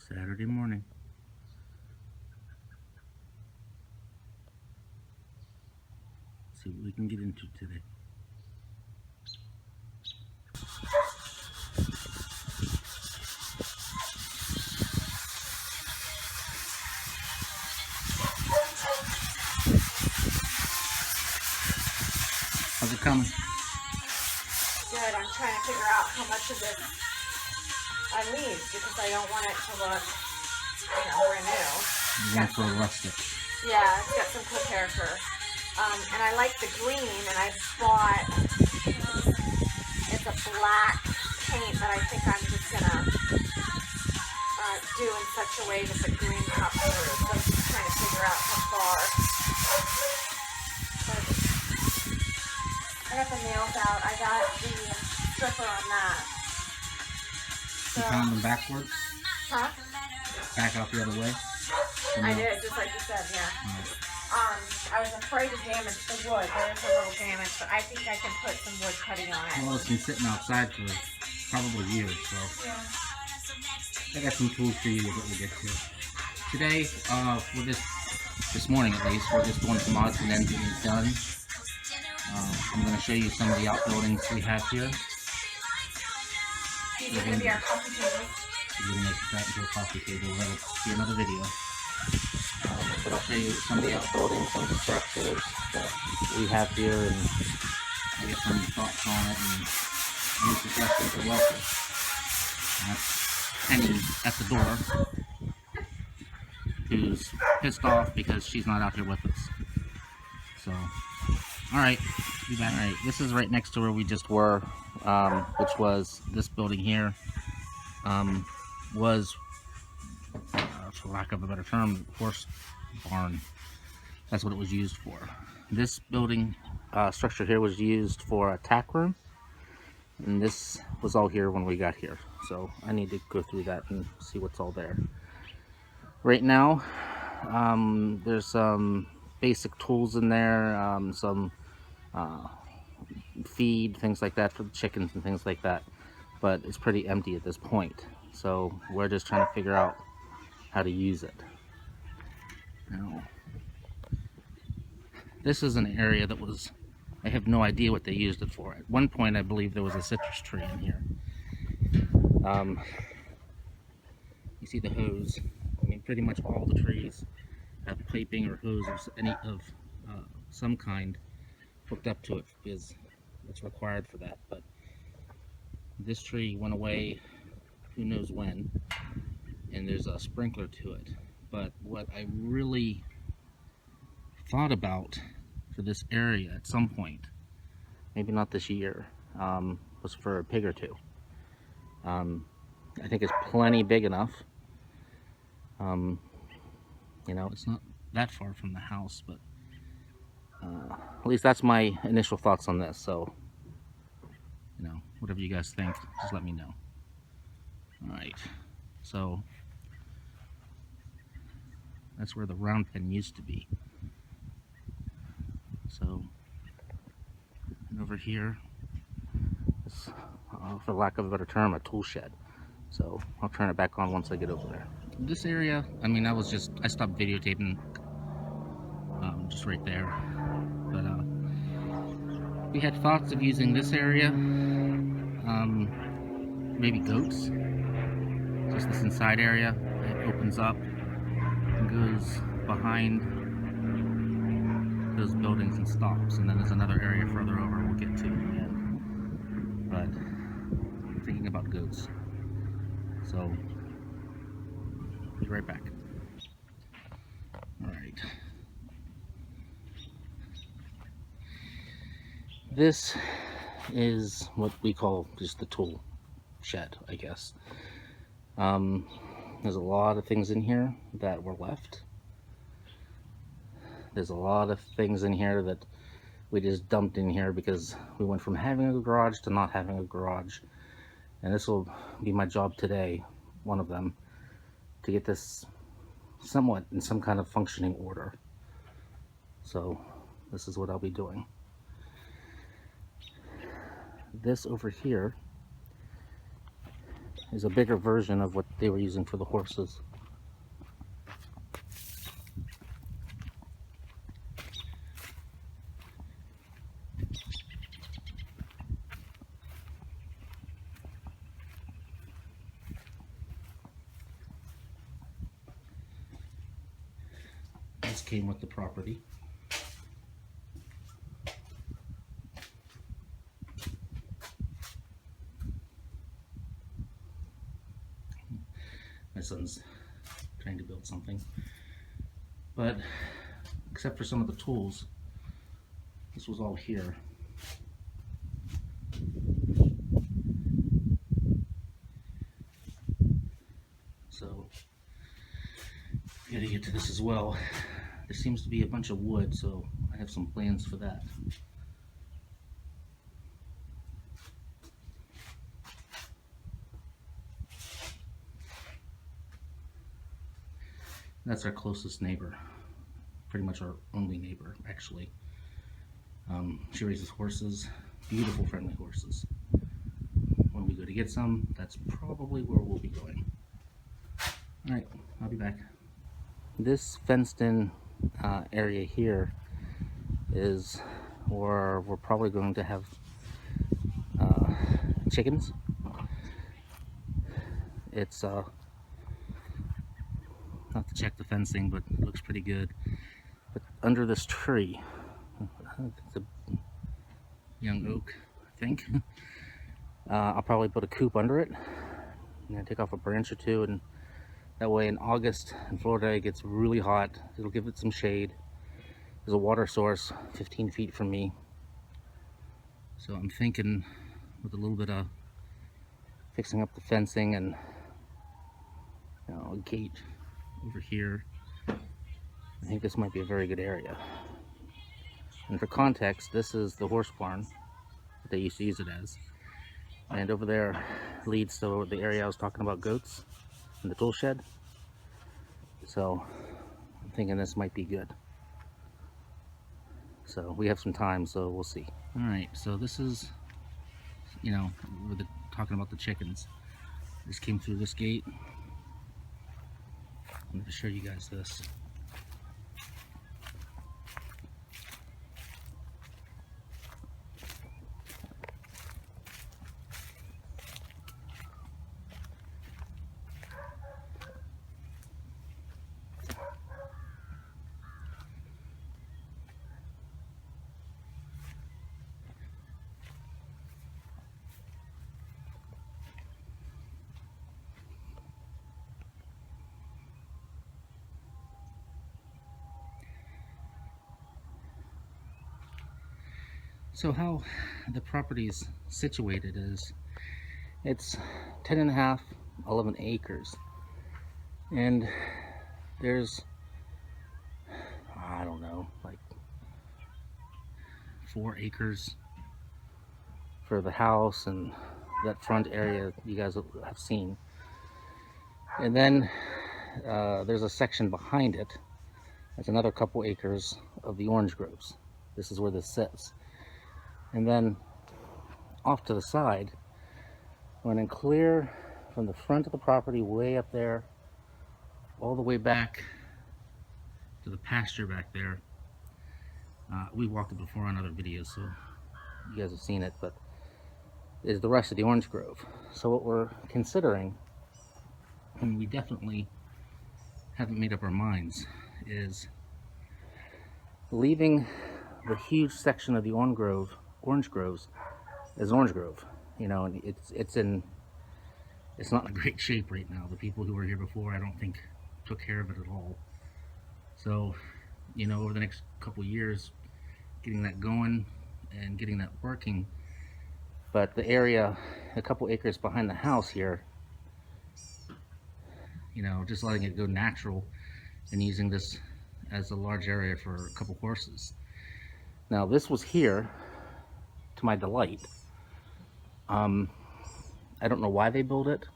Saturday morning. Let's see what we can get into today. How's it coming? Good. I'm trying to figure out how much of this I leave because I don't want it to look, brand new. You went for a rustic. Yeah, it's got some cool character. And I like the green, and I bought, it's a black paint that I think I'm just gonna do in such a way that the green pops through. So I'm just trying to figure out how far. But I got the nails out. I got the stripper on that. You found them backwards? Huh? Back out the other way? I did, just like you said, yeah. I was afraid to damage the wood. There is a little damage, but I think I can put some wood cutting on it. Well, it's been sitting outside for probably years, so Yeah. I got some tools for you that we'll get to. Today, we're this morning at least, we're just doing some odds and ends getting done. I'm going to show you some of the outbuildings we have here. These are going to be our coffee tables. We're going to make that into a coffee table. That'll be another video. But I'll show you some of the outbuildings, some of the structures that we have here, and I get some thoughts on it and any suggestions are welcome. That's Penny at the door, who's pissed off because she's not out here with us. So, alright, be back. Alright, this is right next to where we just were, which was this building here. Was, for lack of a better term, horse barn. That's what it was used for. This building structure here was used for a tack room, and this was all here when we got here. So I need to go through that and see what's all there. Right now, there's some basic tools in there, some feed, things like that for the chickens and things like that, but it's pretty empty at this point. So we're just trying to figure out how to use it. Now, this is an area that was, I have no idea what they used it for. At one point I believe there was a citrus tree in here. You see the hose. I mean, pretty much all the trees have piping or hose of some kind hooked up to it because it's required for that. But this tree went away who knows when, and there's a sprinkler to it. But what I really thought about for this area at some point, maybe not this year, was for a pig or two. I think it's plenty big enough. It's not that far from the house, but at least that's my initial thoughts on this. So, whatever you guys think, just let me know. Alright, so that's where the round pen used to be. So, and over here is, for lack of a better term, a tool shed. So I'll turn it back on once I get over there. This area, I mean, I stopped videotaping just right there. But we had thoughts of using this area, maybe goats. Just this inside area. It opens up and goes behind those buildings and stops, and then there's another area further over we'll get to in the end. But I'm thinking about goats. So, be right back. Alright. This is what we call just the tool shed, I guess. There's a lot of things in here that were left. There's a lot of things in here that we just dumped in here because we went from having a garage to not having a garage. And this will be my job today, one of them, to get this somewhat in some kind of functioning order. So this is what I'll be doing. This over here is a bigger version of what they were using for the horses. This came with the property. My son's trying to build something, but except for some of the tools, this was all here. So I gotta get to this as well. There seems to be a bunch of wood, so I have some plans for that. That's our closest neighbor, pretty much our only neighbor, actually. She raises horses, beautiful, friendly horses. When we go to get some, that's probably where we'll be going. All right, I'll be back. This fenced-in area here is where we're probably going to have chickens. It's not to check the fencing, but it looks pretty good. But under this tree, it's a young oak, I think. I'll probably put a coop under it. I'm gonna take off a branch or two, and that way in August in Florida it gets really hot. It'll give it some shade. There's a water source 15 feet from me. So I'm thinking with a little bit of fixing up the fencing and a gate over here, I think this might be a very good area. And for context, this is the horse barn that they used to use it as. And over there leads to the area I was talking about goats and the tool shed. So I'm thinking this might be good. So we have some time, so we'll see. All right, so this is, we're talking about the chickens. This came through this gate. I'm going to show you guys this. So how the property is situated is, it's 10 and a half, 11 acres. And there's, I don't know, like 4 acres for the house and that front area you guys have seen. And then there's a section behind it. There's another couple acres of the orange groves. This is where this sits. And then off to the side, running clear from the front of the property way up there, all the way back to the pasture back there. We walked it before on other videos, so you guys have seen it, but is the rest of the orange grove. So what we're considering, and we definitely haven't made up our minds, is leaving the huge section of the orange groves as orange grove. And it's not in great shape right now. The people who were here before, I don't think, took care of it at all. So, over the next couple years, getting that going and getting that working. But the area, a couple acres behind the house here, just letting it go natural and using this as a large area for a couple horses. Now this was here to my delight. I don't know why they built it,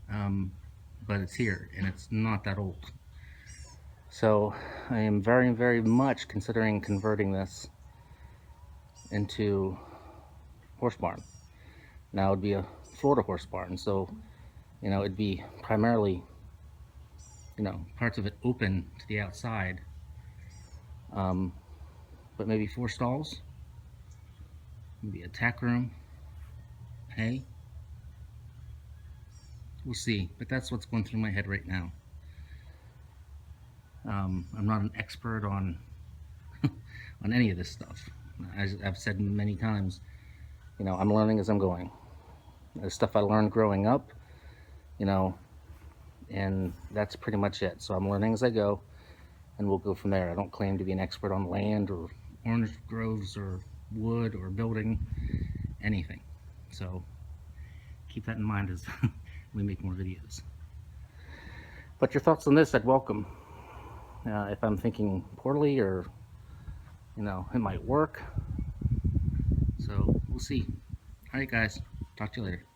but it's here and it's not that old. So I am very, very much considering converting this into horse barn. Now it'd be a Florida horse barn, so it'd be primarily parts of it open to the outside, but maybe 4 stalls, maybe a tack room, hay. We'll see, but that's what's going through my head right now. I'm not an expert on on any of this stuff. As I've said many times, I'm learning as I'm going. The stuff I learned growing up, and that's pretty much it. So I'm learning as I go, and we'll go from there. I don't claim to be an expert on land or orange groves or wood or building anything. So keep that in mind as we make more videos. But your thoughts on this, I'd welcome. If I'm thinking poorly, or it might work. So we'll see. All right, guys. Talk to you later.